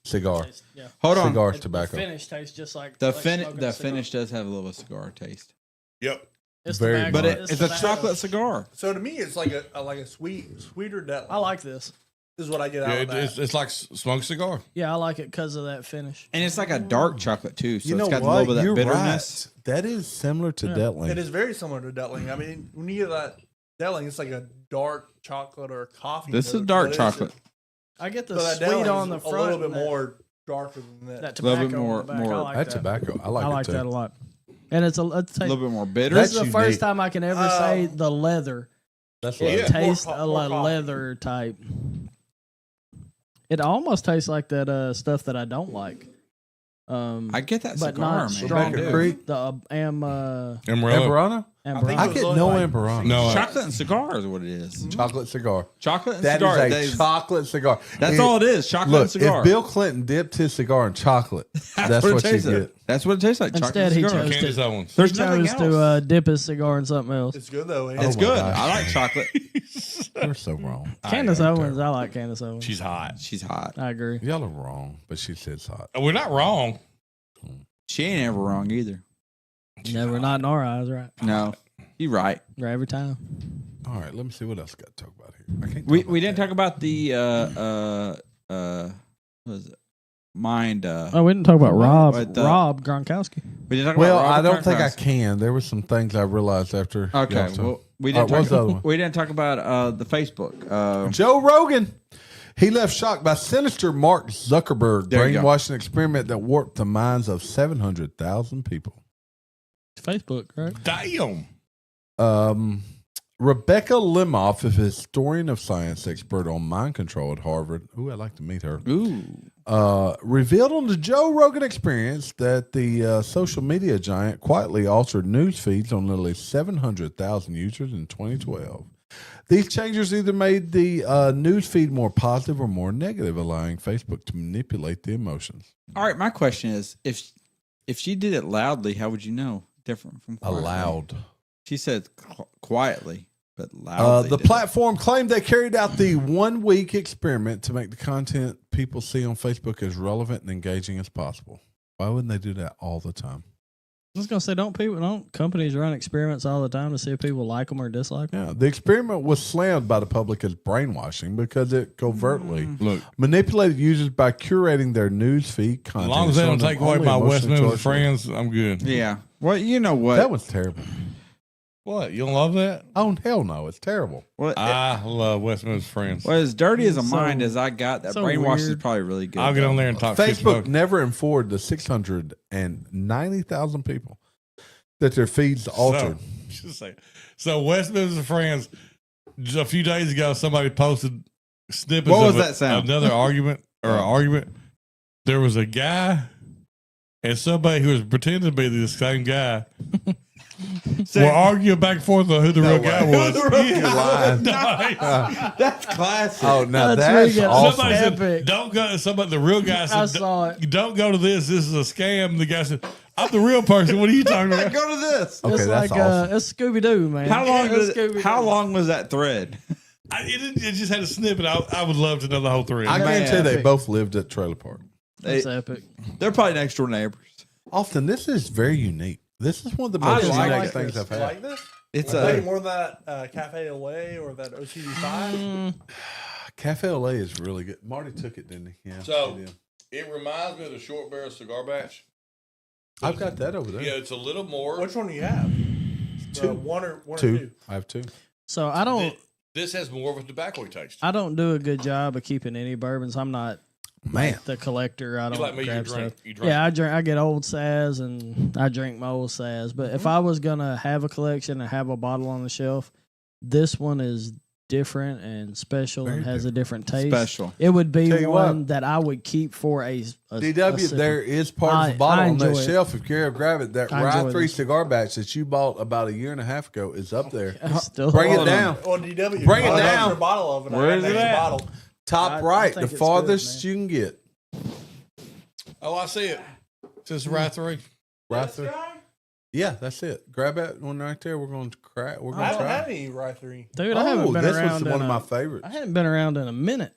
cigar, Yeah. Hold on. cigars, The tobacco. finish tastes just like The like finish smoking the a cigar. finish does have a little cigar taste. Yep. It's Very tobacco. But much. it's a tobacco. chocolate cigar. So to me, it's like a sweeter Detler. I like this. Is what I get Yeah, out of that. it's like smoked cigar. Yeah, I like it because of that finish. And it's like a dark chocolate too. So You know it's got what? a little bit of You're that bitterness. right. That is similar to Detling. It is very similar to Detling. I mean, when you get that Detling, it's like a dark chocolate or coffee. This is note, dark but it's chocolate. I get the So that sweet Detling on is the a front. little bit and that- more darker than that. That A little tobacco bit more- on the back. more- I like That that. tobacco, I like, I it like too. that a lot. And it's a A little bit more bitter. this is That's the first unique. time I can ever say the leather. That's It what Yeah. tastes More a coffee. leather type. It almost tastes like that stuff that I don't like. I get that but cigar, not man. strong. Rebecca Creek? The Amarillo. Amberana? think I it was get only no like Amberana. No, Chocolate and cigar is what it is. Chocolate cigar. Chocolate and That cigar. is a that is- chocolate cigar. that's all it is. Chocolate Look, and cigar. if Bill Clinton dipped his cigar in chocolate, that's what you tastes like. get. That's what it tastes like. Chocolate Instead, and he cigar. chose Candace Owens. There's He nothing chose else. to dip his cigar in something else. It's good though. Ain't It's Oh my it? good. gosh. I like chocolate. You're so wrong. Candace Owens, I like Candace Owens. She's hot. She's hot. I agree. Y'all are wrong, but she says hot. We're not wrong. She ain't ever wrong either. Never not in our eyes, right? No, you right. Right every time. All right, let me see what else I got to talk about here. I can't. We didn't talk about the what is it? Mind. Oh, we didn't talk about Rob Rob Gronkowski. We didn't talk Well, about I Robert don't think I Gronkowski. can. There were some things I realized after. Okay, y'all talked. well, we All didn't right, what's the other talk. one? We didn't talk about the Facebook. Joe Rogan. He left shocked by sinister Mark Zuckerberg There you go. brainwashing experiment that warped the minds of 700,000 people. Facebook, right? Damn. Rebecca Lemoff is a historian of science expert on mind control at Harvard. Ooh, I'd like to meet her. Ooh, Revealed on the Joe Rogan Experience that the social media giant quietly altered news feeds on nearly 700,000 users in 2012. These changes either made the news feed more positive or more negative, allowing Facebook to manipulate the emotions. all right. My question is, if she did it loudly, how would you know? Different from quietly. Allowed. She said quietly. but loud. The platform claimed they carried out the 1 week experiment to make the content people see on Facebook as relevant and engaging as possible. Why wouldn't they do that all the time? I was gonna say, don't companies run experiments all the time to see if people like them or dislike them? Yeah, the experiment was slammed by the public as brainwashing because it covertly Look, manipulated users by curating their news feed as content. long as they don't showing them take away only my West emotionally Memphis charged- friends, I'm good. Yeah. Well, you know what? That was terrible. What? You don't love that? Oh hell no, it's terrible. Well, I love West Memphis friends. well, as dirty as a So- mind as I got, that so brainwash is weird. probably really good. I'll get though. on there and talk shit Facebook about never informed the 690,000 people that their feeds altered. Just say. So West Memphis friends, just a few days ago, somebody posted snippets What of was that sound? another argument or an argument. There was a guy and somebody who was pretending to be the same guy were arguing back and forth on who the real guy was. You're lying. That's classic. Oh, now That's that's, really good. awesome. Somebody said, Epic. "Don't go." Somebody, the real guy I said, saw it. "Don't go to this. This is a scam." The guy said, "I'm the real person. What are you talking about?" Go to this. Okay, It's that's like awesome. it's Scooby Doo, man. How long? It's Scooby-Doo. How long was that thread? It just had a snippet. I would love to know the whole thread. I guarantee they epic. both lived at Trailer Park. That's epic. They're probably next door neighbors. Austin, this is very unique. This is one of the most I unique like things this. I've You had. like this? It's I think a. more than that Cafe LA or that OCD 5. Cafe LA is really good. Marty took it, didn't he? Yeah. So- he did. It reminds me of the short barrel cigar batch. I've got that over there. Yeah, it's a little more. Which one do you have? Two. One or Two. two? I have two. So I don't This has more of a tobacco taste. I don't do a good job of keeping any bourbons. I'm not Man, the collector. I You don't like me, you grab drink. stuff. You drink. Yeah, I drink. I get old Saz and I drink my old Saz. But if I was gonna have a collection and have a bottle on the shelf, this one is different and special Very and has a different taste. Special. It would be Tell you one what. that I would keep for a DW, sipper. there is part of I- the bottle I on that enjoy it. shelf. If you're grab it, that I Rye enjoy 3 this. cigar batch that you bought about a year and a half ago is up there. I still Bring it Hold on. down. Well, DW. Bring it I got down. a bottle of it. Where I is got it an extra at? bottle. Top I right, think the it's farthest good, you can get. Oh, I see it. It says Rye 3. Rye 3. Yeah, that's it. Grab that one right there. We're going to crack. We're I going to haven't try. had any Rye 3. Dude, I haven't been this around. was one in of my a- favorites. I hadn't been around in a minute.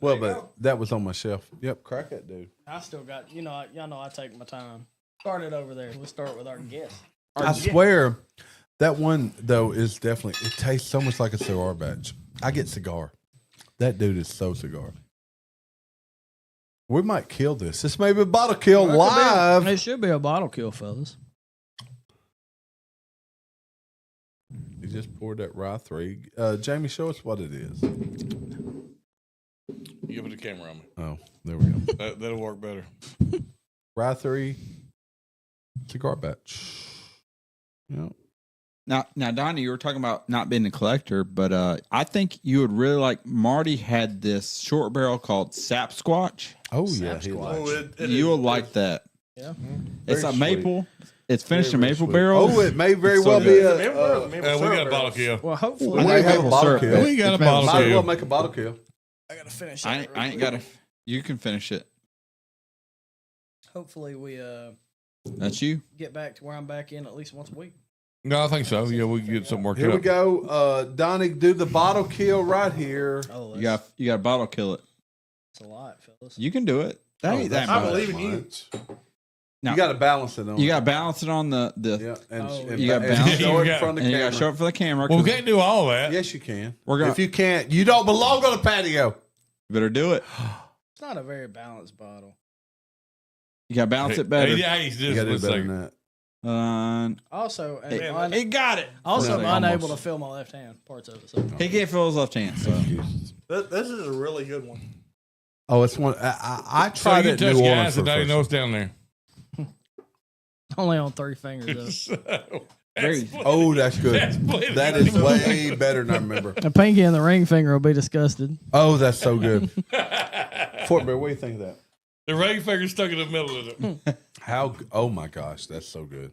Well, but that was on my shelf. Yep, crack that dude. I still got, y'all know I take my time. Start it over there. We'll start with our guest. I swear, that one though is definitely. It tastes so much like a cigar batch. I get cigar. That dude is so cigar. We might kill this. This may be a bottle kill live. It should be a bottle kill, fellas. You just poured that Rye 3. Jamie, show us what it is. You put the camera on me. Oh, there we go. That'll work better. Rye 3 cigar batch. Yep. Now, Donnie, you were talking about not being a collector, but I think you would really like. Marty had this short barrel called Sap Squatch. Oh yeah, he Oh, likes it. You will like that. Yeah. It's Very a maple. It's finished in Very maple sweet. barrel. Oh, it may very So well be good. a. Maybe We got a bottle kill. Well, I hopefully. We think have a maple bottle syrup. kill. We got a It's bottle Might as well kill. make a bottle kill. I gotta finish. I ain't got to. You can finish it. Hopefully, we That's you. get back to where I'm back in at least once a week. No, I think so. Yeah, we can get something worked Here out. we go. Donnie, do the bottle kill right here. Oh, You got a bottle kill it. that's a lot, fellas. You can do it. That ain't that I much. believe in you. Now, You got to balance it on. You got to balance it on the yeah, and, Oh, and, you got and balance. show it You in front of and the you got camera. to show it for the camera. Well, we 'cause can't do all that. Yes, you can. We're gonna- If you can't, you don't belong on the patio. you better do it. It's not a very balanced bottle. You got to balance it better. Yeah, he's You just got to do let's better say- than that. Also, and He got it. also Yeah, unable almost. to feel my left hand parts of it. So. He can't feel his left hand. So. Excuses. This is a really good one. Oh, it's one. I So tried you it touch in New Orleans guys for and the now you first know it's down there. Only on 3 fingers. So, Very- that's Oh, that's good. That's plenty. That is way better than I remember. The pinky and the ring finger will be disgusted. Oh, that's so good. Fortenberry, what do you think of that? The ring finger stuck in the middle of it. How? Oh my gosh, that's so good.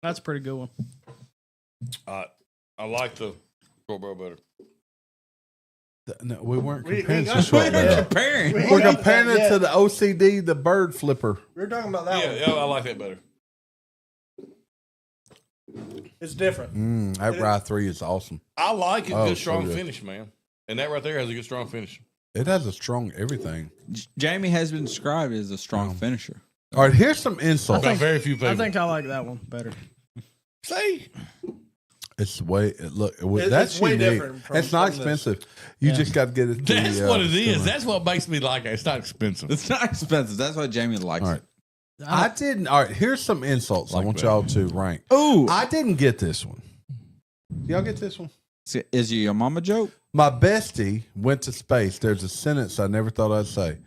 That's a pretty good one. I like the short barrel better. No, we weren't We comparing got- to short we- barrel. Comparing. We- We're got comparing that it to yet. the OCD, the bird flipper. We were talking about that Yeah, one. I like that better. It's different. That rye 3 is awesome. I like a Oh, good so strong good. finish, man. And that right there has a good strong finish. It has a strong everything. Jamie has been described as a strong finisher. All right, here's some insults. Got very few people. I think I like that one better. See, It's way look. It's That's way unique. different from It's not this. expensive. You just got to get it. that's what it is. That's what makes me like it. It's not expensive. It's not expensive. That's why Jamie likes All right. I didn't. All right, here's some insults. I want that. y'all to rank. it. Ooh, I didn't get this one. Y'all get this one? is your mama joke? My bestie went to space. There's a sentence I never thought I'd say.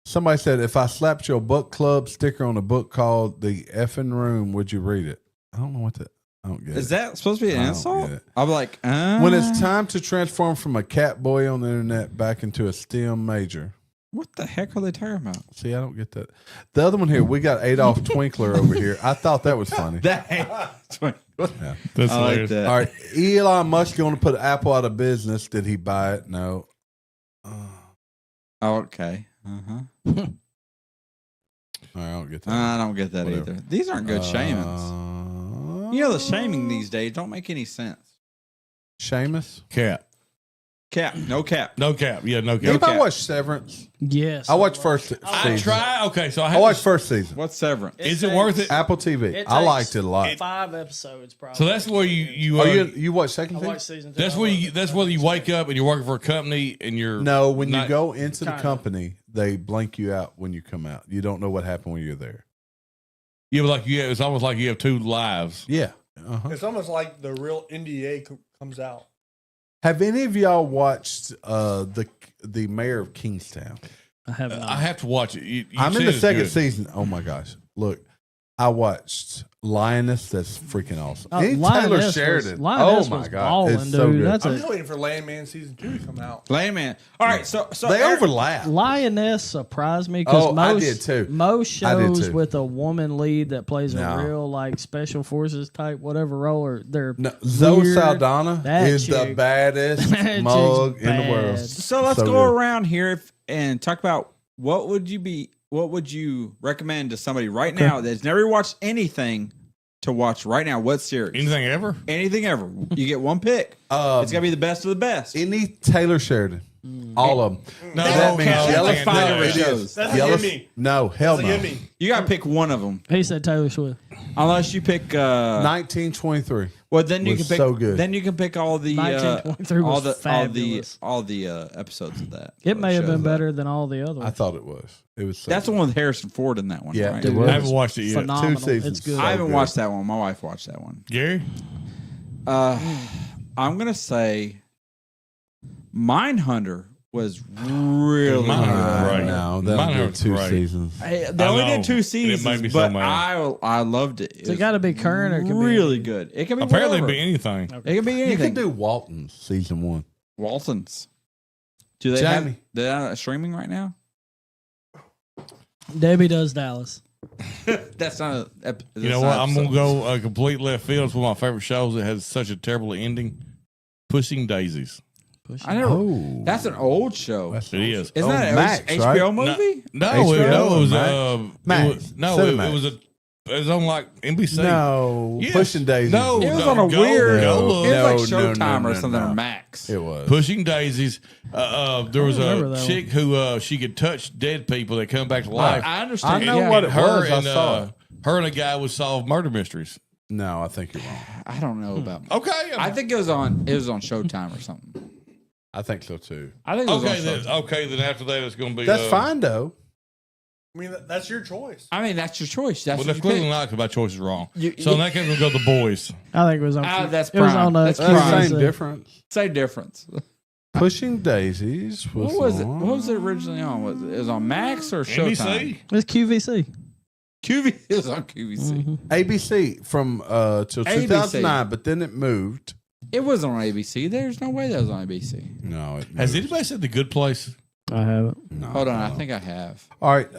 Somebody said, "If I slapped your book club sticker on a book called The Effing Room, would you read it?" I don't know what that. I don't get Is it. that supposed to be an I don't insult? get it. I'm like, When it's time to transform from a cat boy on the internet back into a STEM major. what the heck are they talking about? See, I don't get that. The other one here, we got Adolf Twinkler over here. I thought that was funny. That's That's I like hilarious. that. All right, Elon Musk going to put Apple out of business. Did he buy it? No. Oh, okay. Uh-huh. I don't get that. I don't get that Whatever. either. These aren't good shamings. You know, the shaming these days don't make any sense. Seamus? Cap. Cap, no cap. No cap. Yeah, no cap. Anybody cap. watch Severance? Yes. I watched first I season. try. Okay, so I watched first season. What's Severance? Is it worth it? Apple TV. It I takes- liked it a lot. 5 episodes, probably. So that's where you Oh, you watched second I season? watched season 2. that's where you that's whether you wake up and you're working for a company and you're No, when you not- go into the Kinda. company, they blank you out when you come out. You don't know what happened when you're there. Yeah, but like it's almost like you have two lives. Yeah. Uh-huh. It's almost like the real NDA comes out. Have any of y'all watched the Mayor of Kingstown? I have not. I have to watch it. You I'm in said the it's second good. season. Oh my gosh! Look, I watched Lioness. That's freaking awesome. Oh, Any Lioness Taylor was- Sheridan. Lioness Oh my was god, ballin', it's so dude. good. That's I'm a- just waiting for Landman season 2 to come out. Layman. All right, so they Eric- overlap. Lioness surprised me because Oh, I did too. most I did shows too. with a woman lead that plays No. a real like special forces type whatever role, or they're No, Zoe weird. Saldana That is the chick- baddest that mug chick's in the world. bad. So let's So go good. around here and talk about what would you recommend to somebody right now that's never watched anything to watch right now? What series? Anything ever? Anything ever. You get one pick. It's gotta be the best of the best. Any Taylor Sheridan, all of them. No, That means That's Yellow. like 5 no, different it is. shows. That's a Yellow. gimme. No, hell That's a no. gimme. You gotta pick one of them, He said Taylor Swift. unless you pick. 1923. Well, then you was can pick. so good. Then you can pick all the 1923 was fabulous. all the episodes of that. It may have Shows been that. better than all the other I ones. thot it was. It was. So That's the good. one with Harrison Ford in that one. Yeah, right? it was. I haven't watched it yet. Phenomenal. 2 seasons. It's good. I haven't good. watched that one. My wife watched that one. Gary? I'm gonna say Mindhunter was really Mindhunter was good. great. No, Mine that was did 2 great. seasons. They only know. did 2 And it seasons, made me so but mad. I loved it. So it got to be current or it could really be good. It can be Apparently, it'd whatever. be anything. It can be You anything. can do Walton's season 1. Waltons. Do they have Jamie. they're streaming right now? Debbie does Dallas. That's not a. You know what? I'm gonna go a complete left field. It's one of my favorite shows that has such a terrible ending. Pushing Daisies. I never. Oh, That's an old show. That's It is. Isn't Oh, that an Max, HBO right? movie? No, HBO it was Max. it was, no, Cinemax. it was a. It was on like NBC. no Yes. Pushing Daisies. No, It was no, on a go- weird. go No. look. It was like No, no, Showtime no, or no, something no. or Max. it was. Pushing Daisies. There was remember a that chick who she could touch dead people that come back to life. I understand. I know yeah. what it her was. I and saw it. her and a guy would solve murder mysteries. No, I think you're wrong. I don't know about. Okay, I think it was on Showtime or something. I think so too. I think it was okay. on Then, Showtime. okay, then after that, it's going to be That's fine though. I mean, that's your choice. I mean, that's your choice. That's Well, what that's you clearly pick. not because my choice is wrong. You- So in that case, we'll go the boys. I think it was on. That's it was Prime. on That's That's the Prime. same difference. Same difference. Pushing Daisies was What was it? on- What was it originally on? Was it was on Max or Showtime? NBC. It's QVC. QVC. It was on QVC. ABC from till ABC. 2009, but then it moved. It was on ABC. There's no way that was on ABC. No, it Has moved. anybody said the Good Place? I haven't. No, Hold on, I no. think I have. All right,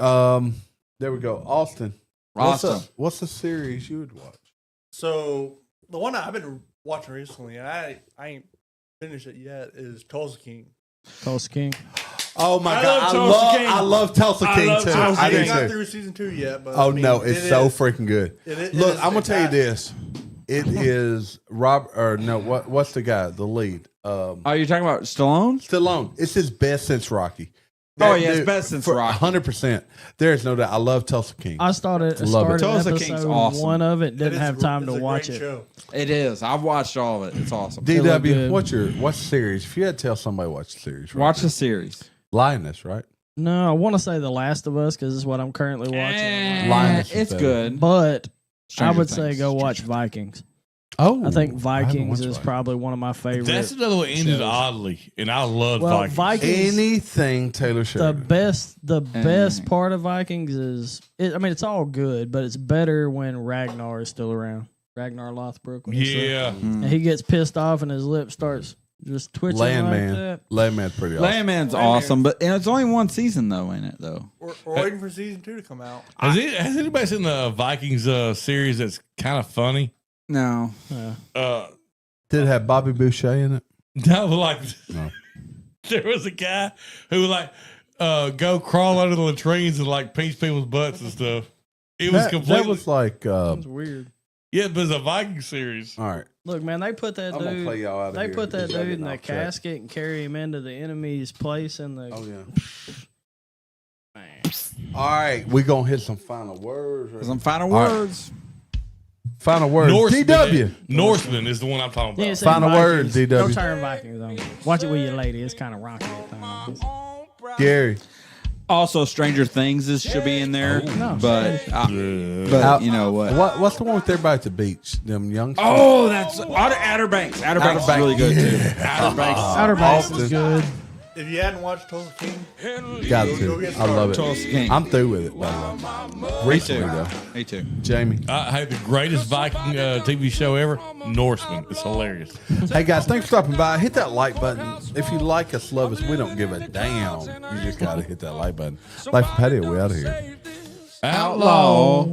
there we go. Austin. Awesome. What's the series you would watch? So the one I've been watching recently, and I ain't finished it yet, is Tulsa King. Tulsa King. Oh my I god, love Tulsa King. I love Tulsa King too. Tulsa I King. do Not too. through season 2 yet, but Oh I mean, no, it's it so is- freaking good. it Look, is I'm gonna tell you fantastic. this. It is what's the guy, the lead? Oh, you're talking about Stallone? Stallone. It's his best since Rocky. Oh, yeah, it's best since Rocky. 100%. There's no doubt. I love Tulsa King. I started Tulsa King's episode awesome. 1 of it. Didn't It's have time to a watch great it. show. It is. I've watched all of it. It's awesome. look DW, good. what's the series? If you had to tell somebody watch the series, right Watch now. the series. Lioness, right? No, I want to say The Last of Us because it's what I'm currently watching. Lioness is It's better. good. But Stranger I would say Things. go watch Vikings. Oh, I think haven't Vikings watched is Vikings. probably one of my favorite. That's another one ended shows. oddly, and I love Well, Vikings. Anything Taylor the Sheridan. best part of Vikings is it's all good, but it's better when Ragnar is still around. Ragnar Lothbrok. when he's still- Yeah, and he gets pissed off and his lip starts just twitching like Landman. that. Landman's pretty awesome. Landman's awesome, but it's only one season though, ain't it? Though. We're waiting for season 2 to come out. has anybody seen the Vikings series that's kind of funny? No. Did it have Bobby Boucher in it? No, like No. there was a guy who would like go crawl under the latrines and like pinch people's butts and stuff. It was completely That was like, That's weird. yeah, but it's a Viking series. all right. Look, man, they put that I'm gonna play dude. y'all out of They here put that because y'all dude in getting the off track. casket and carry him into the enemy's place in the. Oh, yeah. All right. We're going to hit some final words. right? Some final All right. words. Final words. DW. Norseman is the one I'm talking about. You ain't seen Final word, Vikings. DW. Don't turn Vikings on. Watch it with your lady. It's kind of rocky at times. Gary. Also, Stranger Things should be in there, No. but Out- you know what? What's the one with everybody at the beach? Them youngsters? Oh, that's Outer Banks. Outer Banks is really good too. Outer Banks. Outer Banks Austin. is good. If you hadn't watched Tulsa King, Got Go to. get I love it. Tulsa King. I'm through with it, by the way. Recently, though. Me too. Jamie. I had the greatest Viking TV show ever, Norseman. It's hilarious. Hey, guys, thanks for stopping by. Hit that like button. If you like us, love us, we don't give a damn. You just got to hit that like button. Life Patio, we out of here. Outlaw.